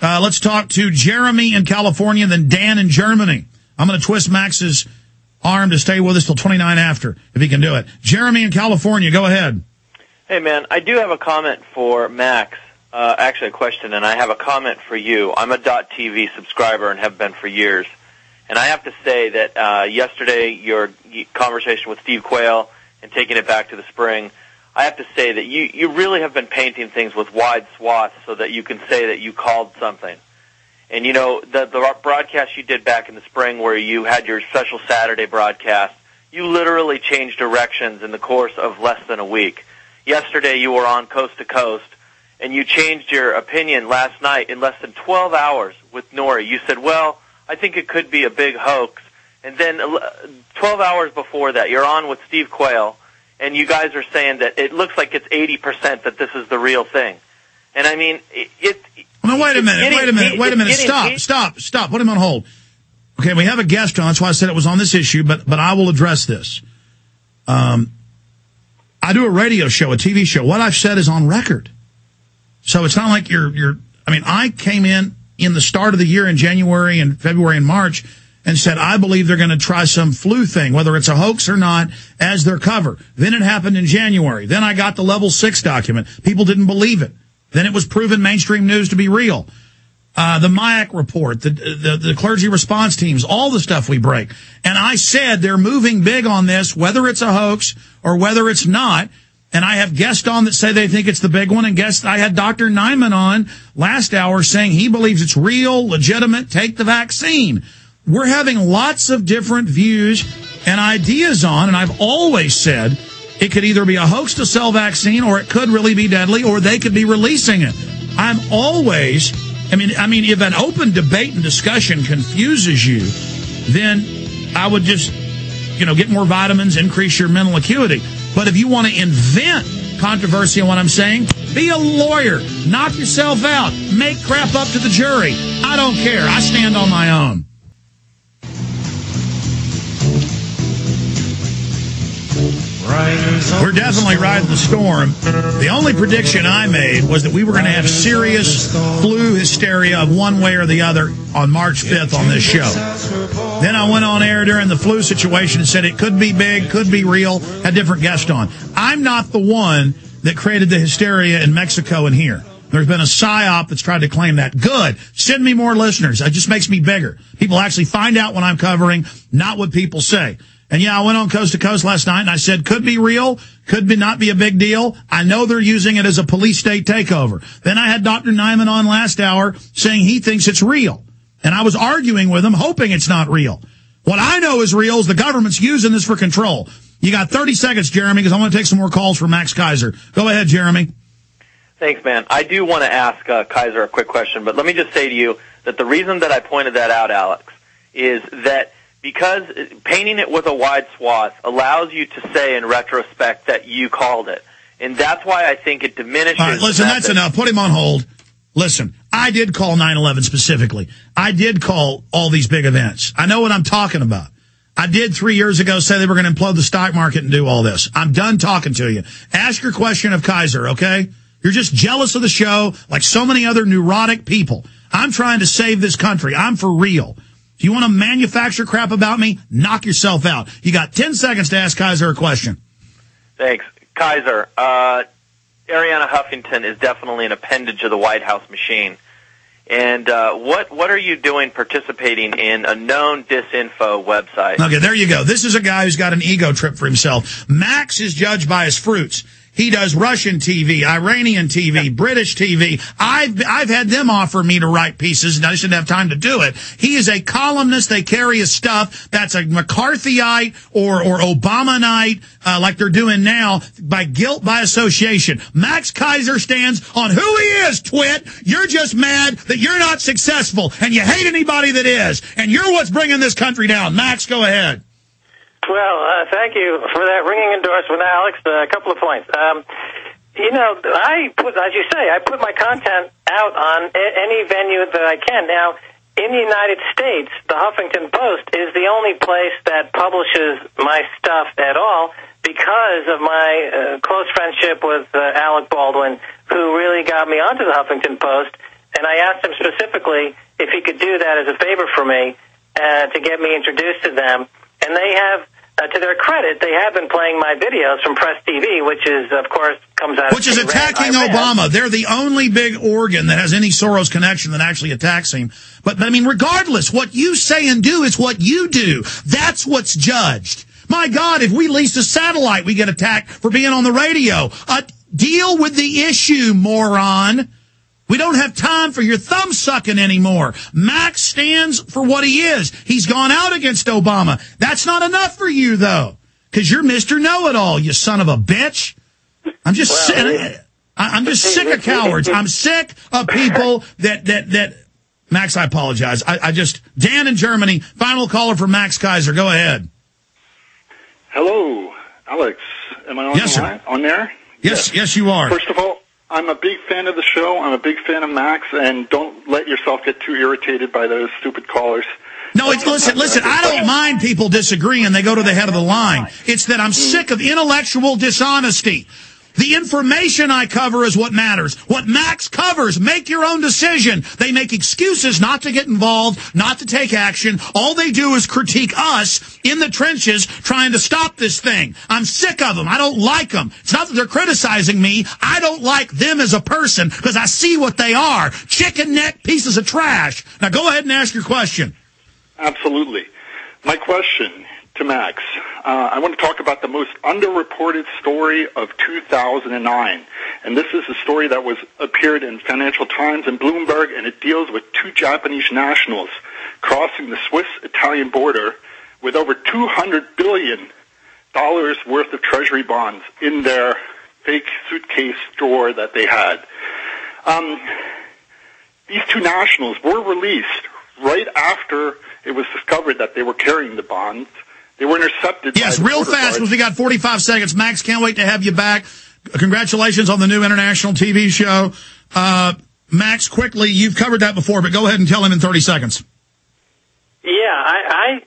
Let's talk to Jeremy in California, then Dan in Germany. I'm going to twist Max's arm to stay with us till 29 after, if he can do it. Jeremy in California, go ahead. Hey, man, I do have a comment for Max. Actually, a question, and I have a comment for you. I'm a .TV subscriber and have been for years. And I have to say that yesterday, your conversation with Steve Quayle and taking it back to the spring, I have to say that you really have been painting things with wide swaths so that you can say that you called something. And, you know, the broadcast you did back in the spring where you had your special Saturday broadcast, you literally changed directions in the course of less than a week. Yesterday you were on Coast to Coast, and you changed your opinion last night in less than 12 hours with Nori. You said, well, I think it could be a big hoax. And then 12 hours before that, you're on with Steve Quayle, and you guys are saying that it looks like it's 80% that this is the real thing. And I mean, No, wait a minute. Stop. Put him on hold. Okay, we have a guest on. That's why I said it was on this issue, but I will address this. I do a radio show, a TV show. What I've said is on record. So it's not like I came in the start of the year in January and February and March and said, I believe they're going to try some flu thing, whether it's a hoax or not, as their cover. Then it happened in January. Then I got the level 6 document. People didn't believe it. Then it was proven mainstream news to be real. The MIAC report, the clergy response teams, all the stuff we break. And I said they're moving big on this, whether it's a hoax or whether it's not. And I have guests on that say they think it's the big one. And I had Dr. Nyman on last hour saying he believes it's real, legitimate, take the vaccine. We're having lots of different views and ideas on, and I've always said it could either be a hoax to sell vaccine or it could really be deadly or they could be releasing it. If an open debate and discussion confuses you, then I would just, get more vitamins, increase your mental acuity. But if you want to invent controversy on what I'm saying, be a lawyer, knock yourself out, make crap up to the jury. I don't care. I stand on my own. We're definitely riding the storm. The only prediction I made was that we were going to have serious flu hysteria of one way or the other on March 5th on this show. Then I went on air during the flu situation and said it could be big, could be real, had different guests on. I'm not the one that created the hysteria in Mexico and here. There's been a psyop that's tried to claim that. Good. Send me more listeners. It just makes me bigger. People actually find out what I'm covering, not what people say. And yeah, I went on Coast to Coast last night and I said, could be real, could be not be a big deal. I know they're using it as a police state takeover. Then I had Dr. Nyman on last hour saying he thinks it's real. And I was arguing with him, hoping it's not real. What I know is real is the government's using this for control. You got 30 seconds, Jeremy, because I want to take some more calls from Max Keiser. Go ahead, Jeremy. Thanks, man. I do want to ask Keiser a quick question, but let me just say to you that the reason that I pointed that out, Alex, is that because painting it with a wide swath allows you to say in retrospect that you called it. And that's why I think it diminishes. All right, listen, that's enough. Put him on hold. Listen, I did call 9/11 specifically. I did call all these big events. I know what I'm talking about. I did 3 years ago say they were going to implode the stock market and do all this. I'm done talking to you. Ask your question of Keiser, okay? You're just jealous of the show like so many other neurotic people. I'm trying to save this country. I'm for real. If you want to manufacture crap about me, knock yourself out. You got 10 seconds to ask Keiser a question. Thanks. Keiser, Arianna Huffington is definitely an appendage of the White House machine. And what are you doing participating in a known disinfo website? Okay, there you go. This is a guy who's got an ego trip for himself. Max is judged by his fruits. He does Russian TV, Iranian TV, British TV. I've had them offer me to write pieces, and I just didn't have time to do it. He is a columnist. They carry his stuff. That's a McCarthyite or Obamanite, like they're doing now, by guilt by association. Max Keiser stands on who he is, twit. You're just mad that you're not successful, and you hate anybody that is, and you're what's bringing this country down. Max, go ahead. Well, thank you for that ringing endorsement, Alex. A couple of points. As you say, I put my content out on any venue that I can. Now, in the United States, the Huffington Post is the only place that publishes my stuff at all because of my close friendship with Alec Baldwin, who really got me onto the Huffington Post. And I asked him specifically if he could do that as a favor for me to get me introduced to them. And they have, to their credit, they have been playing my videos from Press TV, which is, of course, comes out which is attacking Obama. They're the only big organ that has any Soros connection that actually attacks him. But I mean, regardless, what you say and do is what you do. That's what's judged. My God, if we leased a satellite, we get attacked for being on the radio. Deal with the issue, moron. We don't have time for your thumb sucking anymore. Max stands for what he is. He's gone out against Obama. That's not enough for you, though, because you're Mr. Know-it-all, you son of a bitch. I'm just sick of cowards. I'm sick of people that Max, I apologize. Dan in Germany, final caller for Max Keiser. Go ahead. Hello, Alex. Am I on yes, the line? sir. On there? Yes, you are. First of all, I'm a big fan of the show. I'm a big fan of Max, and don't let yourself get too irritated by those stupid callers. No, listen, I don't mind people disagreeing. They go to the head of the line. It's that I'm sick of intellectual dishonesty. The information I cover is what matters. What Max covers, make your own decision. They make excuses not to get involved, not to take action. All they do is critique us in the trenches trying to stop this thing. I'm sick of them. I don't like them. It's not that they're criticizing me. I don't like them as a person because I see what they are. Chicken neck pieces of trash. Now go ahead and ask your question. Absolutely. My question to Max. I want to talk about the most underreported story of 2009. And this is a story that appeared in Financial Times and Bloomberg, and it deals with two Japanese nationals crossing the Swiss-Italian border with over $200 billion worth of treasury bonds in their fake suitcase drawer that they had. These two nationals were released right after it was discovered that they were carrying the bonds. They were intercepted. Yes, real fast because we got 45 seconds. Max, can't wait to have you back. Congratulations on the new international TV show. Max, quickly, you've covered that before, but go ahead and tell him in 30 seconds. Yeah, I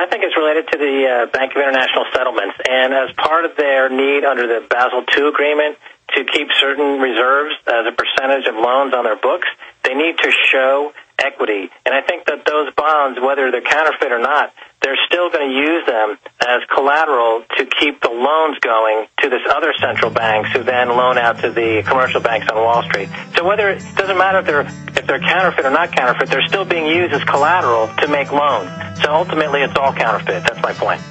think it's related to the Bank of International Settlements, and as part of their need under the Basel II agreement to keep certain reserves as a percentage of loans on their books, they need to show equity. And I think that those bonds, whether they're counterfeit or not, they're still going to use them as collateral to keep the loans going to this other central banks who then loan out to the commercial banks on Wall Street. So whether it doesn't matter if they're counterfeit or not counterfeit, they're still being used as collateral to make loans. So ultimately, it's all counterfeit. That's my point.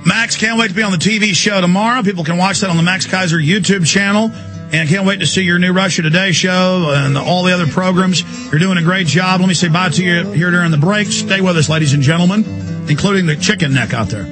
Max, can't wait to be on the TV show tomorrow. People can watch that on the Max Keiser YouTube channel. And can't wait to see your new Russia Today show and all the other programs. You're doing a great job. Let me say bye to you here during the break. Stay with us, ladies and gentlemen, including the chicken neck out there.